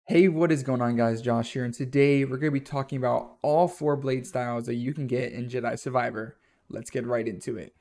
Hey, what is going on, guys? Josh here, and today we're going to be talking about all four blade styles that you can get in Jedi Survivor. Let's get right into it.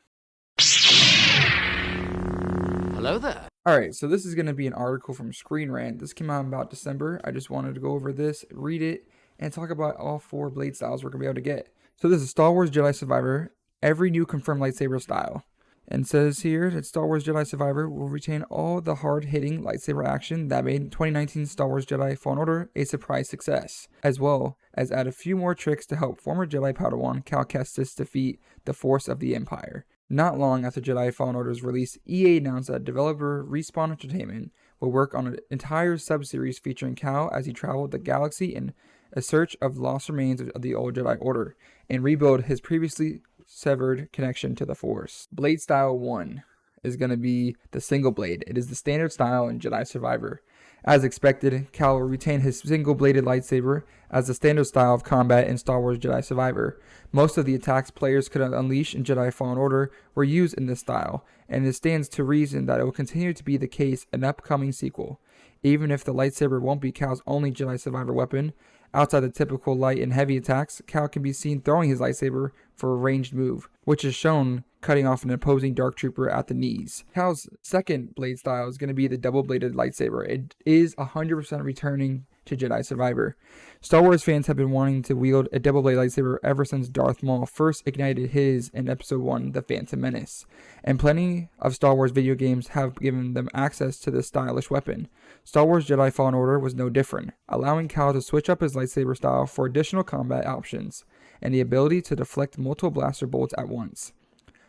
Hello there. Alright, so this is going to be an article from Screen Rant. This came out in about December. I just wanted to go over this, read it, and talk about all four blade styles we're going to be able to get. So this is Star Wars Jedi Survivor, every new confirmed lightsaber style. And says here that Star Wars Jedi Survivor will retain all the hard-hitting lightsaber action that made 2019 Star Wars Jedi Fallen Order a surprise success, as well as add a few more tricks to help former Jedi Padawan Cal Kestis defeat the Force of the Empire. Not long after Jedi Fallen Order's release, EA announced that developer Respawn Entertainment will work on an entire sub-series featuring Cal as he traveled the galaxy in a search of lost remains of the old Jedi Order, and rebuild his previously severed connection to the Force. Blade Style 1 is going to be the single blade. It is the standard style in Jedi Survivor. As expected, Cal will retain his single-bladed lightsaber as the standard style of combat in Star Wars Jedi Survivor. Most of the attacks players could unleash in Jedi Fallen Order were used in this style, and it stands to reason that it will continue to be the case in an upcoming sequel. Even if the lightsaber won't be Cal's only Jedi Survivor weapon, outside the typical light and heavy attacks, Cal can be seen throwing his lightsaber for a ranged move, which is shown cutting off an opposing Dark Trooper at the knees. Cal's second blade style is going to be the double-bladed lightsaber. It is 100% returning to Jedi Survivor. Star Wars fans have been wanting to wield a double-bladed lightsaber ever since Darth Maul first ignited his in Episode 1, The Phantom Menace, and plenty of Star Wars video games have given them access to this stylish weapon. Star Wars Jedi Fallen Order was no different, allowing Cal to switch up his lightsaber style for additional combat options, and the ability to deflect multiple blaster bolts at once.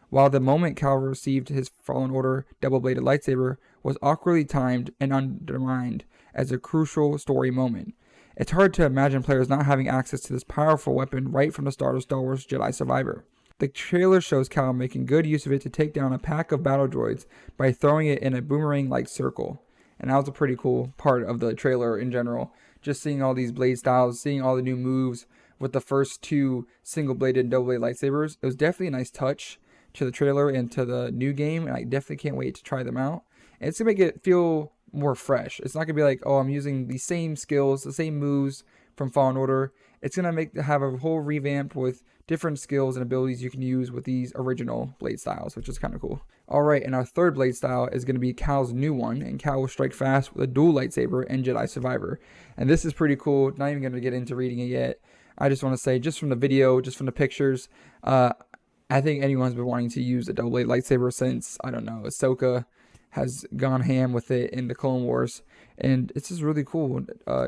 While the moment Cal received his Fallen Order double-bladed lightsaber was awkwardly timed and undermined as a crucial story moment, it's hard to imagine players not having access to this powerful weapon right from the start of Star Wars Jedi Survivor. The trailer shows Cal making good use of it to take down a pack of battle droids by throwing it in a boomerang-like circle. And that was a pretty cool part of the trailer in general. Just seeing all these blade styles, seeing all the new moves with the first two single-bladed and double-bladed lightsabers. It was definitely a nice touch to the trailer and to the new game, and I definitely can't wait to try them out. And it's going to make it feel more fresh. It's not going to be like, oh, I'm using the same skills, the same moves from Fallen Order. It's going to have a whole revamp with different skills and abilities you can use with these original blade styles, which is kind of cool. Alright, and our third blade style is going to be Cal's new one, and Cal will strike fast with a dual lightsaber in Jedi Survivor. And this is pretty cool. Not even going to get into reading it yet. I just want to say, just from the video, just from the pictures, I think anyone's been wanting to use a double-bladed lightsaber since, I don't know, Ahsoka has gone ham with it in the Clone Wars, and it's just really cool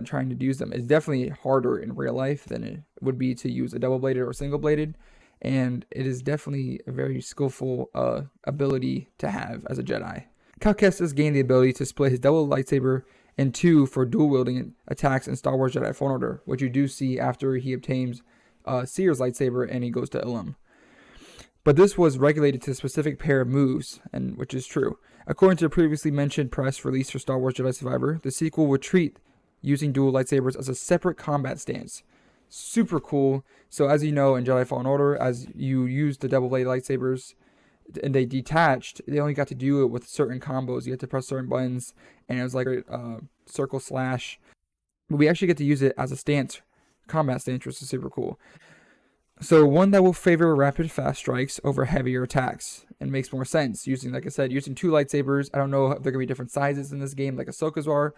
trying to use them. It's definitely harder in real life than it would be to use a double-bladed or single-bladed, and it is definitely a very skillful ability to have as a Jedi. Cal Kestis gained the ability to split his double lightsaber in two for dual-wielding attacks in Star Wars Jedi Fallen Order, which you do see after he obtains Seer's lightsaber and he goes to Ilum. But this was regulated to a specific pair of moves, and which is true. According to the previously mentioned press release for Star Wars Jedi Survivor, the sequel would treat using dual lightsabers as a separate combat stance. Super cool. So as you know, in Jedi Fallen Order, as you use the double-bladed lightsabers and they detached, they only got to do it with certain combos. You had to press certain buttons, and it was like a circle slash. But we actually get to use it as a stance, combat stance, which is super cool. So one that will favor rapid fast strikes over heavier attacks, and makes more sense using, like I said, using two lightsabers. I don't know if they're going to be different sizes in this game like Ahsoka's are,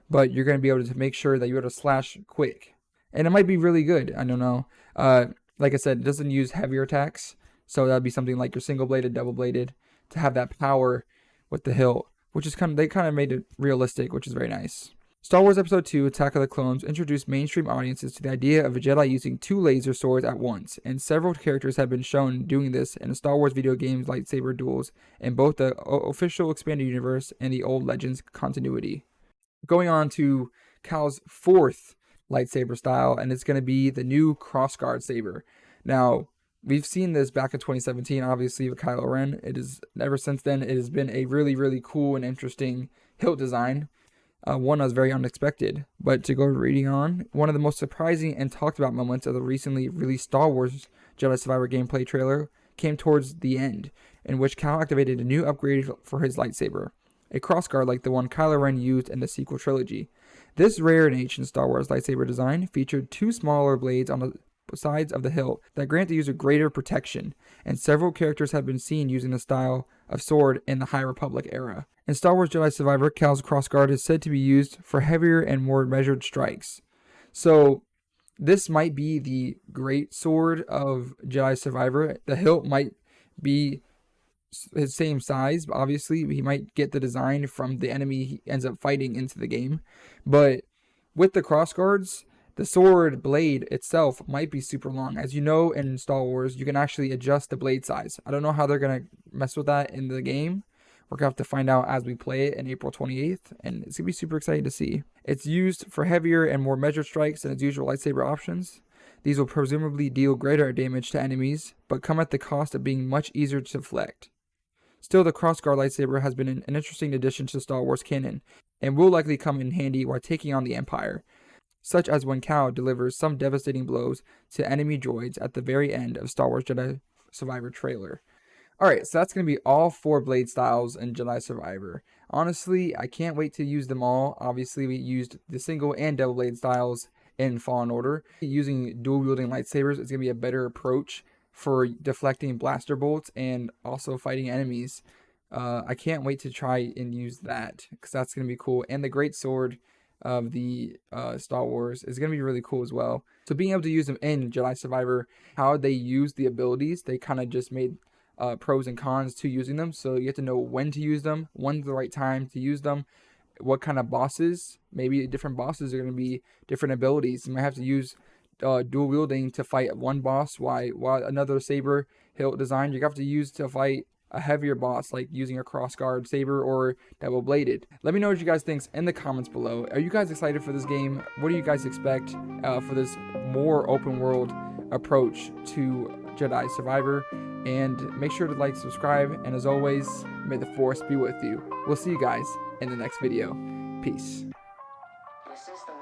but you're going to be able to make sure that you're able to slash quick. And it might be really good. I don't know. Like I said, it doesn't use heavier attacks, so that'd be something like your single-bladed, double-bladed, to have that power with the hilt, which is they kind of made it realistic, which is very nice. Star Wars Episode 2 Attack of the Clones introduced mainstream audiences to the idea of a Jedi using two laser swords at once, and several characters have been shown doing this in the Star Wars video games lightsaber duels in both the official expanded universe and the old Legends continuity. Going on to Cal's fourth lightsaber style, and it's going to be the new crossguard saber. Now, we've seen this back in 2017, obviously, with Kylo Ren. Ever since then, it has been a really, really cool and interesting hilt design. One that was very unexpected. But to go reading on, one of the most surprising and talked about moments of the recently released Star Wars Jedi Survivor gameplay trailer came towards the end, in which Cal activated a new upgrade for his lightsaber, a crossguard like the one Kylo Ren used in the sequel trilogy. This rare and ancient Star Wars lightsaber design featured 2 smaller blades on the sides of the hilt that grant the user greater protection, and several characters have been seen using the style of sword in the High Republic era. In Star Wars Jedi Survivor, Cal's crossguard is said to be used for heavier and more measured strikes. So this might be the great sword of Jedi Survivor. The hilt might be his same size, but obviously he might get the design from the enemy he ends up fighting into the game. But with the crossguards, the sword blade itself might be super long. As you know, in Star Wars, you can actually adjust the blade size. I don't know how they're going to mess with that in the game. We're going to have to find out as we play it on April 28th, and it's going to be super exciting to see. It's used for heavier and more measured strikes than its usual lightsaber options. These will presumably deal greater damage to enemies, but come at the cost of being much easier to deflect. Still, the crossguard lightsaber has been an interesting addition to Star Wars canon, and will likely come in handy while taking on the Empire, such as when Cal delivers some devastating blows to enemy droids at the very end of Star Wars Jedi Survivor trailer. Alright, so that's going to be all 4 blade styles in Jedi Survivor. Honestly, I can't wait to use them all. Obviously, we used the single and double blade styles in Fallen Order. Using dual wielding lightsabers is going to be a better approach for deflecting blaster bolts and also fighting enemies. I can't wait to try and use that, because that's going to be cool. And the great sword of the Star Wars is going to be really cool as well. So being able to use them in Jedi Survivor, how they use the abilities, they kind of just made pros and cons to using them. So you have to know when to use them, when's the right time to use them, what kind of bosses. Maybe different bosses are going to be different abilities. You might have to use dual wielding to fight one boss, while another saber hilt design you have to use to fight a heavier boss, like using a crossguard saber or double bladed. Let me know what you guys think in the comments below. Are you guys excited for this game? What do you guys expect for this more open world approach to Jedi Survivor? And make sure to like, subscribe, and as always, may the Force be with you. We'll see you guys in the next video. Peace. This is the